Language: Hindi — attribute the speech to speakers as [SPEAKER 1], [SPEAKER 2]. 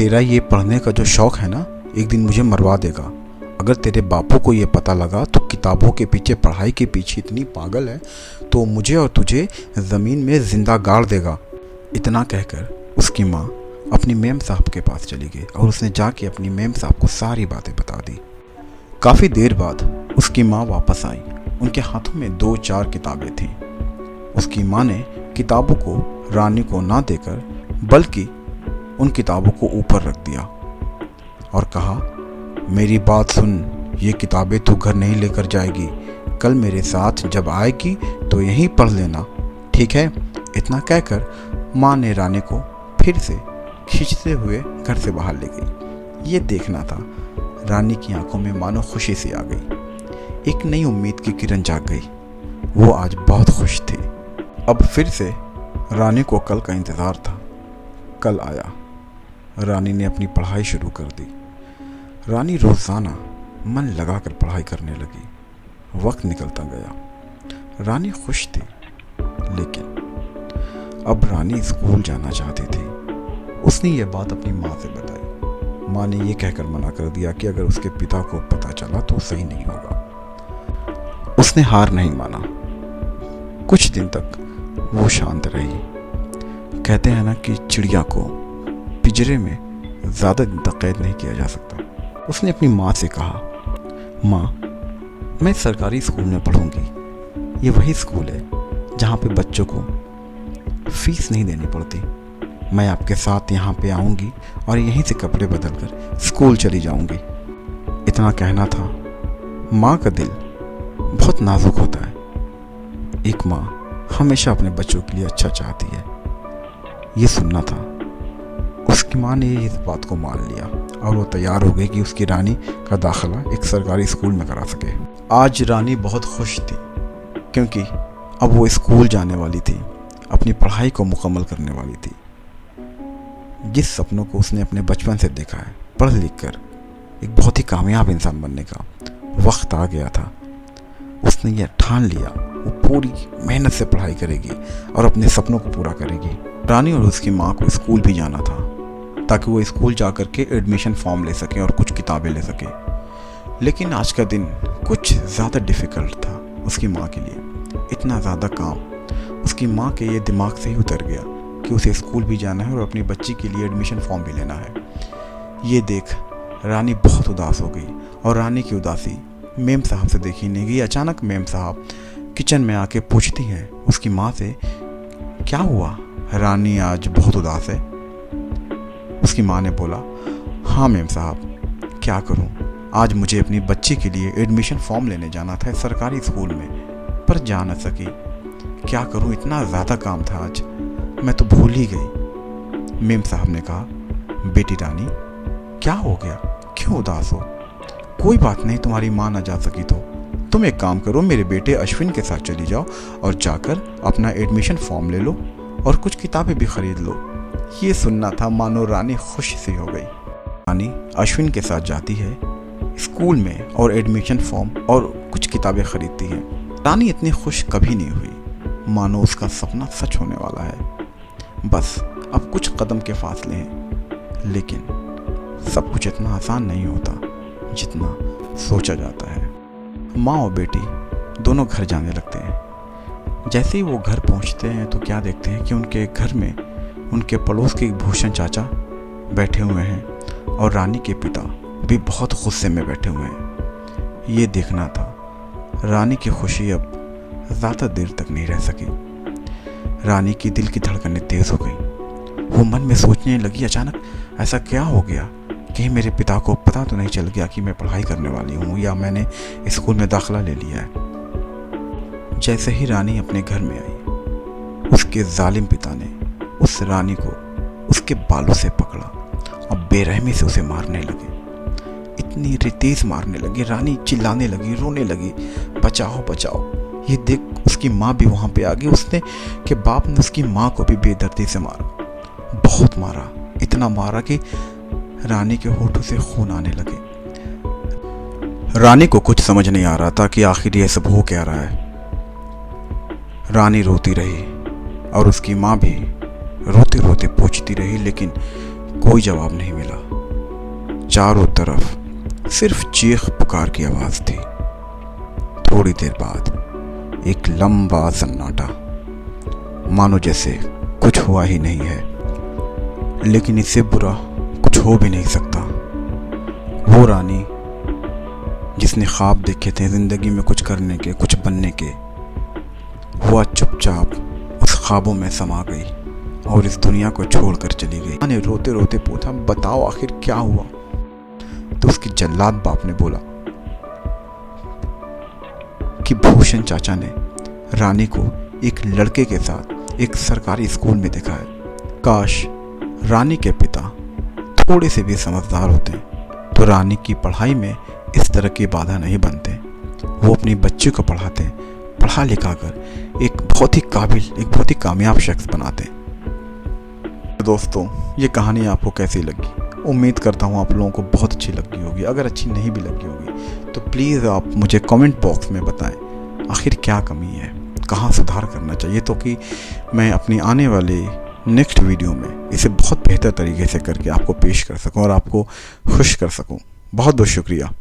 [SPEAKER 1] तेरा ये पढ़ने का जो शौक़ है ना, एक दिन मुझे मरवा देगा। अगर तेरे बापू को ये पता लगा तो किताबों के पीछे, पढ़ाई के पीछे इतनी पागल है तो मुझे और तुझे ज़मीन में ज़िंदा गाड़ देगा। इतना कहकर उसकी माँ अपनी मेम साहब के पास चली गई और उसने जाके अपनी मेम साहब को सारी बातें बता दी। काफ़ी देर बाद उसकी माँ वापस आई। उनके हाथों में 2-4 किताबें थीं। उसकी माँ ने किताबों को रानी को ना देकर बल्कि उन किताबों को ऊपर रख दिया और कहा, मेरी बात सुन, ये किताबें तू घर नहीं लेकर जाएगी। कल मेरे साथ जब आएगी तो यहीं पढ़ लेना, ठीक है? इतना कहकर माँ ने रानी को फिर से खींचते हुए घर से बाहर ले गई। ये देखना था। रानी की आंखों में मानो खुशी सी आ गई। एक नई उम्मीद की किरण जाग गई। वो आज बहुत खुश थी। अब फिर से रानी को कल का इंतज़ार था। कल आया। रानी ने अपनी पढ़ाई शुरू कर दी। रानी रोज़ाना मन लगाकर पढ़ाई करने लगी। वक्त निकलता गया। रानी खुश थी, लेकिन अब रानी स्कूल जाना चाहती थी। उसने ये बात अपनी माँ से बताई। माँ ने ये कहकर मना कर दिया कि अगर उसके पिता को पता चला तो सही नहीं होगा। उसने हार नहीं माना। कुछ दिन तक वो शांत रही। कहते हैं ना कि चिड़िया को पिंजरे में ज़्यादा दिन तक कैद नहीं किया जा सकता। उसने अपनी माँ से कहा, माँ, मैं सरकारी स्कूल में पढ़ूंगी। ये वही स्कूल है जहाँ पे बच्चों को फीस नहीं देनी पड़ती। मैं आपके साथ यहाँ पे आऊँगी और यहीं से कपड़े बदल कर स्कूल चली जाऊँगी। इतना कहना था। माँ का दिल बहुत नाजुक होता है। एक माँ हमेशा अपने बच्चों के लिए अच्छा चाहती है। ये सुनना था। उसकी माँ ने इस बात को मान लिया और वो तैयार हो गई कि उसकी रानी का दाखिला एक सरकारी स्कूल में करा सके। आज रानी बहुत खुश थी क्योंकि अब वो स्कूल जाने वाली थी, अपनी पढ़ाई को मुकम्मल करने वाली थी। जिस सपनों को उसने अपने बचपन से देखा है, पढ़ लिख कर एक बहुत ही कामयाब इंसान बनने का वक्त आ गया था। उसने ये ठान लिया वो पूरी मेहनत से पढ़ाई करेगी और अपने सपनों को पूरा करेगी। रानी और उसकी माँ को स्कूल भी जाना था ताकि वो स्कूल जा कर के एडमिशन फॉर्म ले सके और कुछ किताबें ले सके। लेकिन आज का दिन कुछ ज़्यादा डिफ़िकल्ट था उसकी माँ के लिए। इतना ज़्यादा काम उसकी माँ के ये दिमाग से ही उतर गया कि उसे स्कूल भी जाना है और अपनी बच्ची के लिए एडमिशन फॉर्म भी लेना है। ये देख रानी बहुत उदास हो गई और रानी की उदासी मेम साहब से देखी नहीं गई। अचानक मेम साहब किचन में आके पूछती हैं उसकी माँ से, क्या हुआ, रानी आज बहुत उदास है? उसकी माँ ने बोला, हाँ मेम साहब, क्या करूँ, आज मुझे अपनी बच्ची के लिए एडमिशन फॉर्म लेने जाना था सरकारी स्कूल में, पर जा न सकी। क्या करूँ, इतना ज़्यादा काम था आज, मैं तो भूल ही गई। मेम साहब ने कहा, बेटी रानी, क्या हो गया, क्यों उदास हो? कोई बात नहीं, तुम्हारी माँ ना जा सकी तो तुम एक काम करो, मेरे बेटे अश्विन के साथ चली जाओ और जाकर अपना एडमिशन फॉर्म ले लो और कुछ किताबें भी खरीद लो। ये सुनना था। मानो रानी खुश सी हो गई। रानी अश्विन के साथ जाती है स्कूल में और एडमिशन फॉर्म और कुछ किताबें खरीदती है। रानी इतनी खुश कभी नहीं हुई, मानो उसका सपना सच होने वाला है। बस अब कुछ कदम के फासले हैं, लेकिन सब कुछ इतना आसान नहीं होता जितना सोचा जाता है। माँ और बेटी दोनों घर जाने लगते हैं। जैसे ही वो घर पहुंचते हैं तो क्या देखते हैं कि उनके घर में उनके पड़ोस के भूषण चाचा बैठे हुए हैं और रानी के पिता भी बहुत गुस्से में बैठे हुए हैं। ये देखना था। रानी की खुशी अब ज़्यादा देर तक नहीं रह सकी। रानी की दिल की धड़कनें तेज़ हो गई। वो मन में सोचने लगी, अचानक ऐसा क्या हो गया, कहीं मेरे पिता को पता तो नहीं चल गया कि मैं पढ़ाई करने वाली हूँ या मैंने स्कूल में दाखिला ले लिया है। जैसे ही रानी अपने घर में आई, उसके जालिम पिता ने उस रानी को उसके बालों से पकड़ा और बेरहमी से उसे मारने लगे। इतनी तेज मारने लगे, रानी चिल्लाने लगी, रोने लगी, बचाओ बचाओ। ये देख उसकी माँ भी वहाँ पे आ गई। उसने के बाप ने उसकी माँ को भी बेदर्दी से मारा, बहुत मारा, इतना मारा कि रानी के होठों से खून आने लगे। रानी को कुछ समझ नहीं आ रहा था कि आखिर ये सब हो क्या रहा है। रानी रोती रही और उसकी माँ भी रोते रोते पूछती रही, लेकिन कोई जवाब नहीं मिला। चारों तरफ सिर्फ चीख पुकार की आवाज़ थी। थोड़ी देर बाद एक लंबा सन्नाटा, मानो जैसे कुछ हुआ ही नहीं है। लेकिन इससे बुरा कुछ हो भी नहीं सकता। वो रानी जिसने ख्वाब देखे थे ज़िंदगी में कुछ करने के, कुछ बनने के, वो चुपचाप उस ख्वाबों में समा गई और इस दुनिया को छोड़कर चली गई। ने रोते रोते पूछा, बताओ आखिर क्या हुआ? तो उसके जल्लाद बाप ने बोला कि भूषण चाचा ने रानी को एक लड़के के साथ एक सरकारी स्कूल में देखा है। काश रानी के पिता थोड़े से भी समझदार होते तो रानी की पढ़ाई में इस तरह की बाधा नहीं बनते। वो अपनी बच्ची को पढ़ाते, पढ़ा लिखा कर एक बहुत ही काबिल, एक बहुत ही कामयाब शख्स बनाते। दोस्तों, ये कहानी आपको कैसी लगी? उम्मीद करता हूँ आप लोगों को बहुत अच्छी लगी होगी। अगर अच्छी नहीं भी लगी होगी तो प्लीज़ आप मुझे कमेंट बॉक्स में बताएं आखिर क्या कमी है, कहाँ सुधार करना चाहिए, तो कि मैं अपनी आने वाले नेक्स्ट वीडियो में इसे बहुत बेहतर तरीके से करके आपको पेश कर सकूं और आपको खुश कर सकूं। बहुत बहुत शुक्रिया।